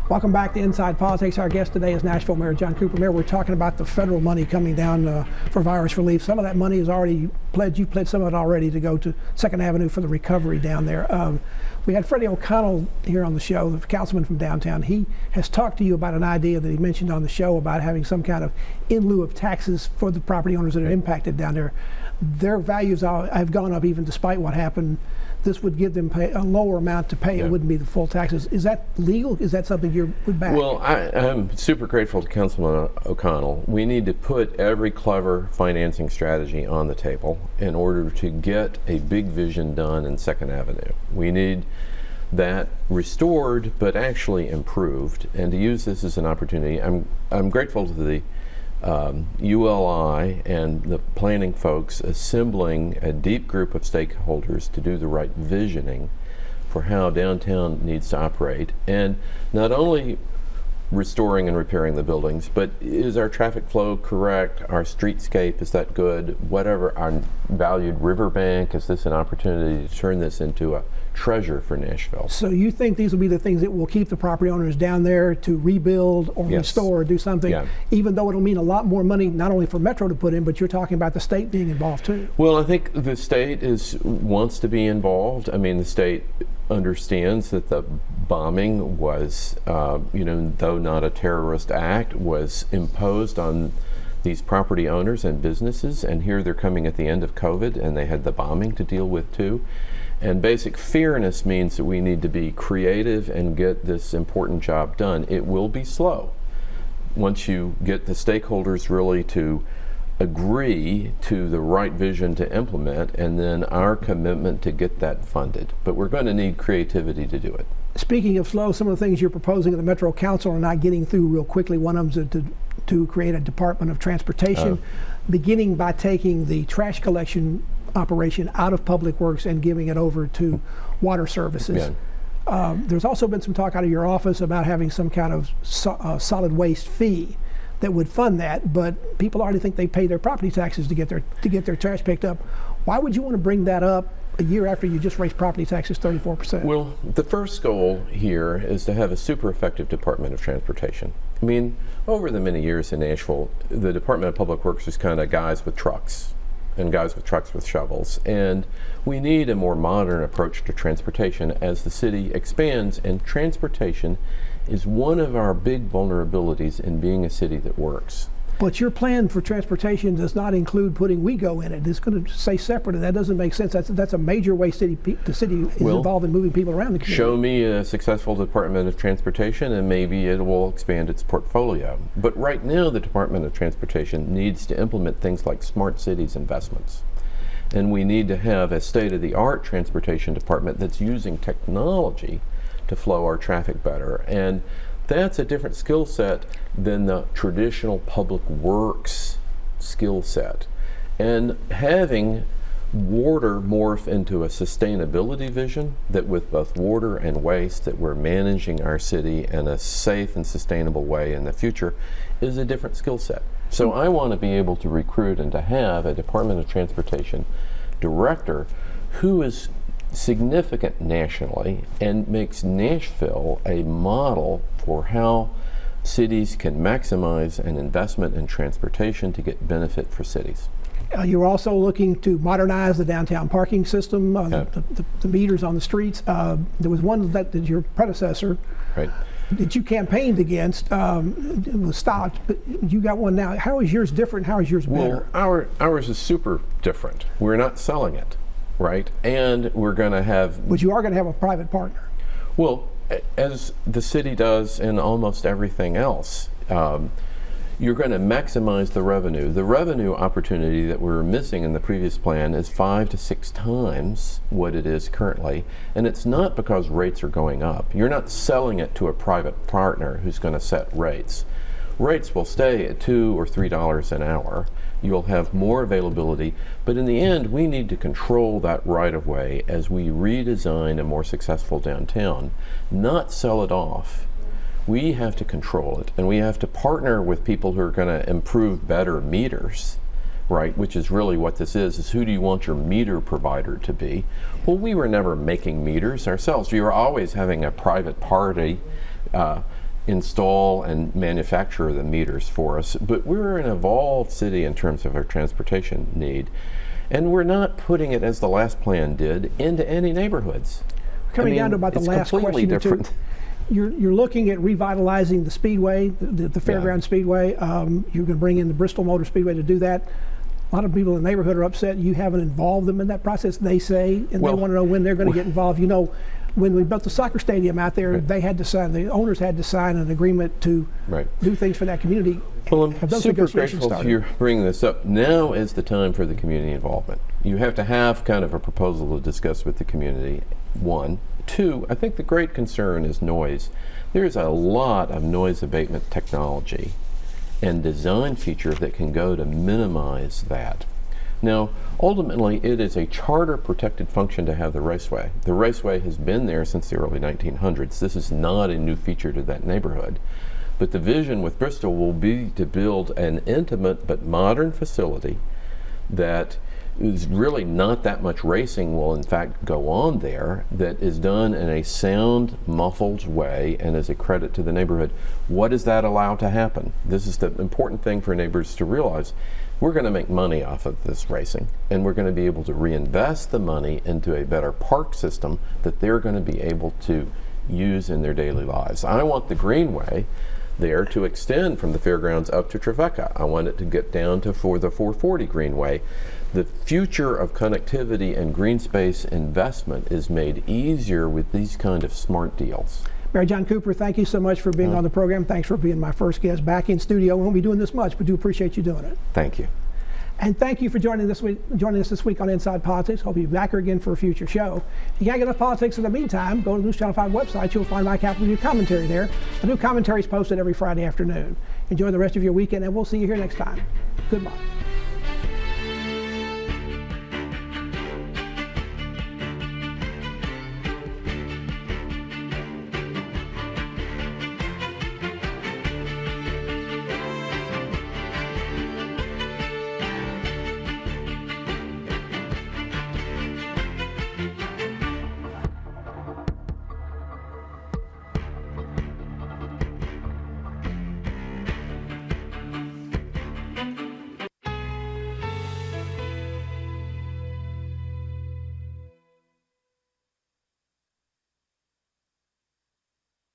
Welcome back to Inside Politics. Our guest today is Nashville Mayor John Cooper. Mayor, we're talking about the federal money coming down for virus relief. Some of that money is already pledged. You've pledged some of it already to go to 2nd Avenue for the recovery down there. We had Freddie O'Connell here on the show, the councilman from downtown. He has talked to you about an idea that he mentioned on the show about having some kind of in lieu of taxes for the property owners that are impacted down there. Their values have gone up even despite what happened. This would give them a lower amount to pay. It wouldn't be the full taxes. Is that legal? Is that something you would back? Well, I'm super grateful to Councilman O'Connell. We need to put every clever financing strategy on the table in order to get a big vision done in 2nd Avenue. We need that restored, but actually improved. And to use this as an opportunity, I'm grateful to the ULI and the planning folks assembling a deep group of stakeholders to do the right visioning for how downtown needs to operate, and not only restoring and repairing the buildings, but is our traffic flow correct? Our streetscape, is that good? Whatever, our valued riverbank, is this an opportunity to turn this into a treasure for Nashville? So you think these will be the things that will keep the property owners down there to rebuild or restore or do something, even though it'll mean a lot more money not only for Metro to put in, but you're talking about the state being involved too? Well, I think the state wants to be involved. I mean, the state understands that the bombing was, though not a terrorist act, was imposed on these property owners and businesses, and here they're coming at the end of COVID and they had the bombing to deal with too. And basic fairness means that we need to be creative and get this important job done. It will be slow once you get the stakeholders really to agree to the right vision to implement, and then our commitment to get that funded. But we're going to need creativity to do it. Speaking of slow, some of the things you're proposing at the Metro Council are not getting through real quickly. One of them is to create a Department of Transportation, beginning by taking the trash collection operation out of Public Works and giving it over to Water Services. There's also been some talk out of your office about having some kind of solid waste fee that would fund that, but people already think they pay their property taxes to get their trash picked up. Why would you want to bring that up a year after you just raised property taxes 34%? Well, the first goal here is to have a super effective Department of Transportation. I mean, over the many years in Nashville, the Department of Public Works is kind of guys with trucks and guys with trucks with shovels. And we need a more modern approach to transportation as the city expands, and transportation is one of our big vulnerabilities in being a city that works. But your plan for transportation does not include putting WeGo in it. It's going to say separate, and that doesn't make sense. That's a major way the city is involved in moving people around the community. Show me a successful Department of Transportation and maybe it will expand its portfolio. But right now the Department of Transportation needs to implement things like smart cities investments. And we need to have a state-of-the-art transportation department that's using technology to flow our traffic better. And that's a different skill set than the traditional public works skill set. And having water morph into a sustainability vision, that with both water and waste, that we're managing our city in a safe and sustainable way in the future, is a different skill set. So I want to be able to recruit and to have a Department of Transportation director who is significant nationally and makes Nashville a model for how cities can maximize an investment in transportation to get benefit for cities. You're also looking to modernize the downtown parking system, the meters on the streets. There was one that your predecessor that you campaigned against was stopped, but you got one now. How is yours different? How is yours better? Well, ours is super different. We're not selling it. Right, and we're going to have... But you are going to have a private partner. Well, as the city does in almost everything else, you're going to maximize the revenue. The revenue opportunity that we're missing in the previous plan is 5 to 6 times what it is currently, and it's not because rates are going up. You're not selling it to a private partner who's going to set rates. Rates will stay at $2 or $3 an hour. You'll have more availability, but in the end, we need to control that right-of-way as we redesign a more successful downtown, not sell it off. We have to control it, and we have to partner with people who are going to improve better meters, right, which is really what this is who do you want your meter provider to be? Well, we were never making meters ourselves. We were always having a private party install and manufacture the meters for us, but we're an evolved city in terms of our transportation need, and we're not putting it, as the last plan did, into any neighborhoods. Coming down to about the last question or two, you're looking at revitalizing the Speedway, the Fairgrounds Speedway. You're going to bring in the Bristol Motor Speedway to do that. A lot of people in the neighborhood are upset you haven't involved them in that process, they say, and they want to know when they're going to get involved. You know, when we built the soccer stadium out there, they had to sign, the owners had to sign an agreement to do things for that community. Well, I'm super grateful if you're bringing this up. Now is the time for the community involvement. You have to have kind of a proposal to discuss with the community, one. Two, I think the great concern is noise. There's a lot of noise abatement technology and design feature that can go to minimize that. Now, ultimately, it is a charter protected function to have the raceway. The raceway has been there since the early 1900s. This is not a new feature to that neighborhood. But the vision with Bristol will be to build an intimate but modern facility that is really not that much racing will in fact go on there, that is done in a sound, muffled way and is a credit to the neighborhood. What does that allow to happen? This is the important thing for neighbors to realize. We're going to make money off of this racing, and we're going to be able to reinvest the money into a better park system that they're going to be able to use in their daily lives. I want the greenway there to extend from the fairgrounds up to Trevecca. I want it to get down to for the 440 Greenway. The future of connectivity and green space investment is made easier with these kind of smart deals. Mayor John Cooper, thank you so much for being on the program. Thanks for being my first guest back in studio. We won't be doing this much, but do appreciate you doing it. Thank you. And thank you for joining us this week on Inside Politics. Hope you'll be back here again for a future show. If you can't get enough politics in the meantime, go to the NewsChannel 5 website. You'll find my Capital New commentary there. The new commentary is posted every Friday afternoon. Enjoy the rest of your weekend, and we'll see you here next time. Goodbye.